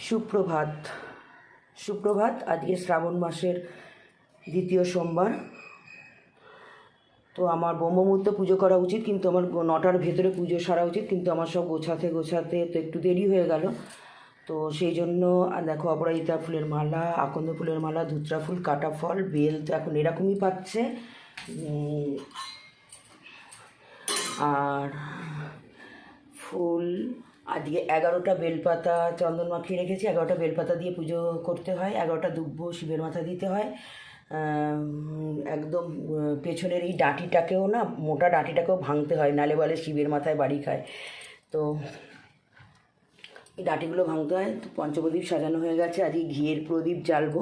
সুপ্রভাত। সুপ্রভাত। আজকে শ্রাবণ মাসের দ্বিতীয় সোমবার। তো আমার ব্রহ্মমুহূর্তে পুজো করা উচিত, কিন্তু আমার 9টার ভেতরে পুজো সারা উচিত, কিন্তু আমার সব গোছাতে গোছাতে তো একটু দেরি হয়ে গেল। তো সেই জন্য দেখো, অপরাজিতা ফুলের মালা, আকন্দ ফুলের মালা, ধুত্রা ফুল, কাটা ফল, বেল তো এখন এরকমই পাচ্ছে। আর ফুল আজকে 11টা বেলপাতা চন্দন মাখিয়ে রেখেছি। 11টা বেলপাতা দিয়ে পুজো করতে হয়, 11টা দুব্বো শিবের মাথা দিতে হয়। একদম পেছনের এই ডাঁটিটাকেও না, মোটা ডাঁটিটাকেও ভাঙতে হয়, নালে বলে শিবের মাথায় বাড়ি খায়। তো এই ডাঁটিগুলো ভাঙতে হয়। তো পঞ্চপ্রদীপ সাজানো হয়ে গেছে, আজকে ঘিয়ের প্রদীপ জ্বালবো।